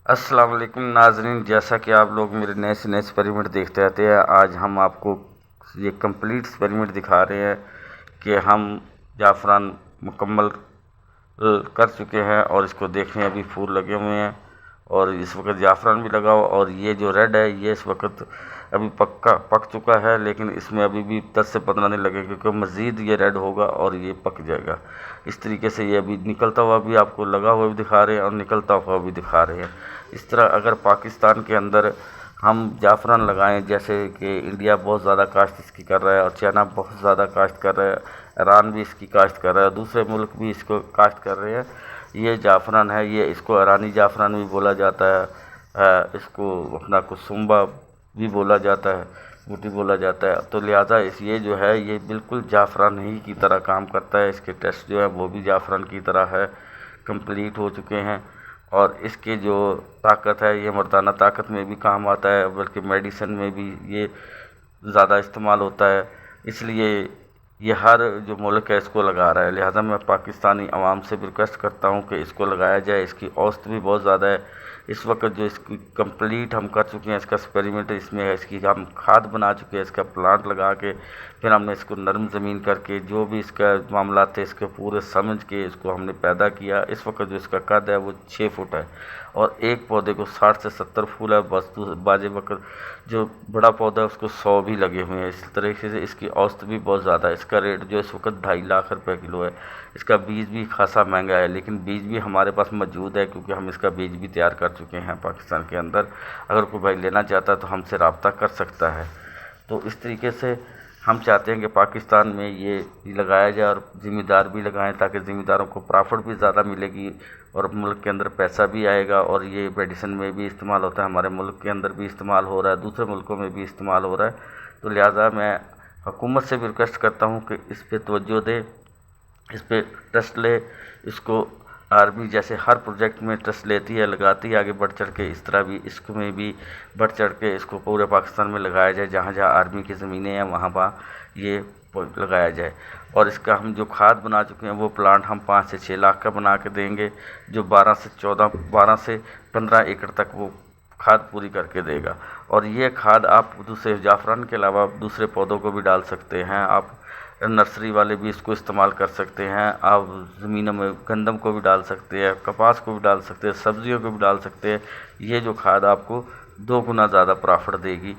السلام علیکم ناظرین، جیسا کہ آپ لوگ میرے نئے سے نئے ایکسپیریمنٹ دیکھتے رہتے ہیں، آج ہم آپ کو یہ کمپلیٹ ایکسپیریمنٹ دکھا رہے ہیں کہ ہم جعفران مکمل کر چکے ہیں اور اس کو دیکھیں ابھی پھول لگے ہوئے ہیں اور اس وقت جعفران بھی لگا ہوا، اور یہ جو ریڈ ہے یہ اس وقت ابھی پک چکا ہے، لیکن اس میں ابھی بھی 10 سے 15 دن لگے، کیونکہ مزید یہ ریڈ ہوگا اور یہ پک جائے گا۔ اس طریقے سے یہ ابھی نکلتا ہوا بھی آپ کو لگا ہوا بھی دکھا رہے ہیں اور نکلتا ہوا بھی دکھا رہے ہیں۔ اس طرح اگر پاکستان کے اندر ہم جعفران لگائیں، جیسے کہ انڈیا بہت زیادہ کاشت اس کی کر رہا ہے اور چائنا بہت زیادہ کاشت کر رہا ہے، ایران بھی اس کی کاشت کر رہا ہے، دوسرے ملک بھی اس کو کاشت کر رہے ہیں۔ یہ جعفران ہے، یہ اس کو ایرانی جعفران بھی بولا جاتا ہے، اس کو اپنا کسمبا بھی بولا جاتا ہے، بوٹی بولا جاتا ہے۔ تو لہٰذا یہ جو ہے یہ بالکل جعفران ہی کی طرح کام کرتا ہے، اس کے ٹیسٹ جو ہے وہ بھی جعفران کی طرح ہے، کمپلیٹ ہو چکے ہیں، اور اس کی جو طاقت ہے یہ مردانہ طاقت میں بھی کام آتا ہے، بلکہ میڈیسن میں بھی یہ زیادہ استعمال ہوتا ہے۔ اس لیے یہ ہر جو ملک ہے اس کو لگا رہا ہے، لہٰذا میں پاکستانی عوام سے بھی ریکویسٹ کرتا ہوں کہ اس کو لگایا جائے۔ اس کی اوسط بھی بہت زیادہ ہے، اس وقت جو اس کی کمپلیٹ ہم کر چکے ہیں، اس کا ایکسپیریمنٹ اس میں ہے، اس کی ہم کھاد بنا چکے ہیں، اس کا پلانٹ لگا کے پھر ہم نے اس کو نرم زمین کر کے جو بھی اس کا معاملات تھے اس کے پورے سمجھ کے اس کو ہم نے پیدا کیا۔ اس وقت جو اس کا قد ہے وہ 6 فٹ ہے اور ایک پودے کو 60 سے 70 پھول ہے، بس بعض وقت جو بڑا پودا ہے اس کو 100 بھی لگے ہوئے ہیں۔ اس طریقے سے اس کی اوسط بھی بہت زیادہ ہے، اس کا ریٹ جو اس وقت 2.5 لاکھ روپے کلو ہے۔ اس کا بیج بھی خاصا مہنگا ہے، لیکن بیج بھی ہمارے پاس موجود ہے، کیونکہ ہم اس کا بیج بھی تیار کر چکے ہیں پاکستان کے اندر۔ اگر کوئی بھائی لینا چاہتا ہے تو ہم سے رابطہ کر سکتا ہے۔ تو اس طریقے سے ہم چاہتے ہیں کہ پاکستان میں یہ لگایا جائے اور ذمہ دار بھی لگائیں، تاکہ ذمہ داروں کو پرافٹ بھی زیادہ ملے گی اور ملک کے اندر پیسہ بھی آئے گا، اور یہ میڈیسن میں بھی استعمال ہوتا ہے، ہمارے ملک کے اندر بھی استعمال ہو رہا ہے، دوسرے ملکوں میں بھی استعمال ہو رہا ہے۔ تو لہٰذا میں حکومت سے بھی ریکویسٹ کرتا ہوں کہ اس پہ توجہ دے، اس پہ ٹرسٹ لے، اس کو آرمی جیسے ہر پروجیکٹ میں ٹرسٹ لیتی ہے، لگاتی ہے آگے بڑھ چڑھ کے، اس طرح بھی اس میں بھی بڑھ چڑھ کے اس کو پورے پاکستان میں لگایا جائے، جہاں جہاں آرمی کی زمینیں ہیں وہاں یہ لگایا جائے۔ اور اس کا ہم جو کھاد بنا چکے ہیں وہ پلانٹ ہم 5 سے 6 لاکھ کا بنا کے دیں گے، جو 12 سے 15 ایکڑ تک وہ کھاد پوری کر کے دے گا۔ اور یہ کھاد آپ دوسرے جعفران کے علاوہ دوسرے پودوں کو بھی ڈال سکتے ہیں، آپ نرسری والے بھی اس کو استعمال کر سکتے ہیں، آپ زمینوں میں گندم کو بھی ڈال سکتے ہیں، کپاس کو بھی ڈال سکتے ہیں، سبزیوں کو بھی ڈال سکتے ہیں۔ یہ جو کھاد آپ کو 2 گنا زیادہ پرافٹ دے گی،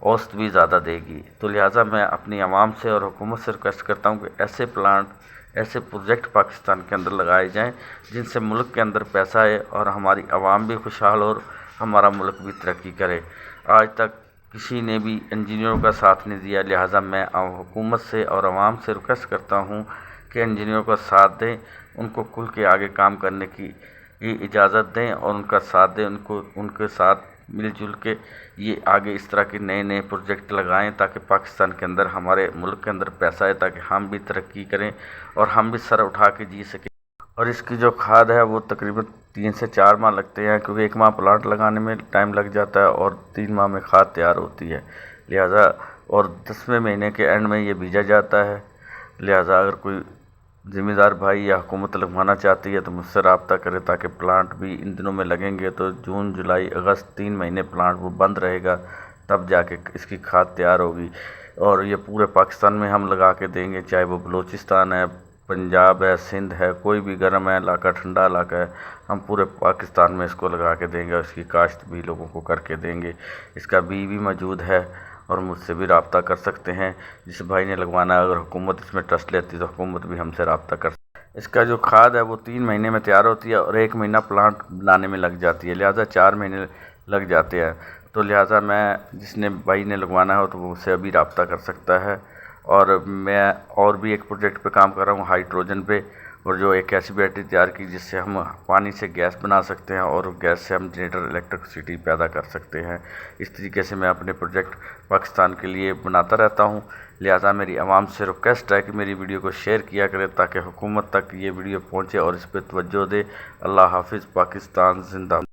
اوسط بھی زیادہ دے گی۔ تو لہٰذا میں اپنی عوام سے اور حکومت سے ریکویسٹ کرتا ہوں کہ ایسے پلانٹ، ایسے پروجیکٹ پاکستان کے اندر لگائے جائیں جن سے ملک کے اندر پیسہ آئے اور ہماری عوام بھی خوشحال ہو اور ہمارا ملک بھی ترقی کرے۔ آج تک کسی نے بھی انجینئروں کا ساتھ نہیں دیا، لہٰذا میں حکومت سے اور عوام سے ریکویسٹ کرتا ہوں کہ انجینئروں کا ساتھ دیں، ان کو کھل کے آگے کام کرنے کی اجازت دیں اور ان کا ساتھ دیں، ان کے ساتھ مل جل کے یہ آگے اس طرح کے نئے نئے پروجیکٹ لگائیں، تاکہ پاکستان کے اندر، ہمارے ملک کے اندر پیسہ آئے، تاکہ ہم بھی ترقی کریں اور ہم بھی سر اٹھا کے جی سکیں۔ اور اس کی جو کھاد ہے وہ تقریباً 3 سے 4 ماہ لگتے ہیں، کیونکہ 1 ماہ پلانٹ لگانے میں ٹائم لگ جاتا ہے اور 3 ماہ میں کھاد تیار ہوتی ہے، لہٰذا اور 10ویں مہینے کے اینڈ میں یہ بیجا جاتا ہے۔ لہٰذا اگر کوئی ذمہ دار بھائی یا حکومت لگوانا چاہتی ہے تو مجھ سے رابطہ کرے، تاکہ پلانٹ بھی ان دنوں میں لگیں گے تو جون جولائی اگست 3 مہینے پلانٹ وہ بند رہے گا، تب جا کے اس کی کھاد تیار ہوگی، اور یہ پورے پاکستان میں ہم لگا کے دیں گے، چاہے وہ بلوچستان ہے، پنجاب ہے، سندھ ہے، کوئی بھی گرم ہے علاقہ، ٹھنڈا علاقہ ہے، ہم پورے پاکستان میں اس کو لگا کے دیں گے، اور اس کی کاشت بھی لوگوں کو کر کے دیں گے۔ اس کا بی بھی موجود ہے اور مجھ سے بھی رابطہ کر سکتے ہیں، جس بھائی نے لگوانا ہے۔ اگر حکومت اس میں ٹرسٹ لیتی تو حکومت بھی ہم سے رابطہ کر سکتی ہے۔ اس کا جو کھاد ہے وہ 3 مہینے میں تیار ہوتی ہے اور 1 مہینہ پلانٹ بنانے میں لگ جاتی ہے، لہٰذا 4 مہینے لگ جاتے ہیں۔ تو لہٰذا میں جس نے بھائی نے لگوانا ہو تو وہ مجھ سے ابھی رابطہ کر سکتا ہے۔ اور میں اور بھی ایک پروجیکٹ پہ کام کر رہا ہوں، ہائیڈروجن پہ، اور جو ایک ایسی بیٹری تیار کی جس سے ہم پانی سے گیس بنا سکتے ہیں اور گیس سے ہم جنریٹر الیکٹرسٹی پیدا کر سکتے ہیں۔ اس طریقے سے میں اپنے پروجیکٹ پاکستان کے لیے بناتا رہتا ہوں، لہٰذا میری عوام سے ریکویسٹ ہے کہ میری ویڈیو کو شیئر کیا کرے، تاکہ حکومت تک یہ ویڈیو پہنچے اور اس پہ توجہ دے۔ اللہ حافظ، پاکستان زندہ۔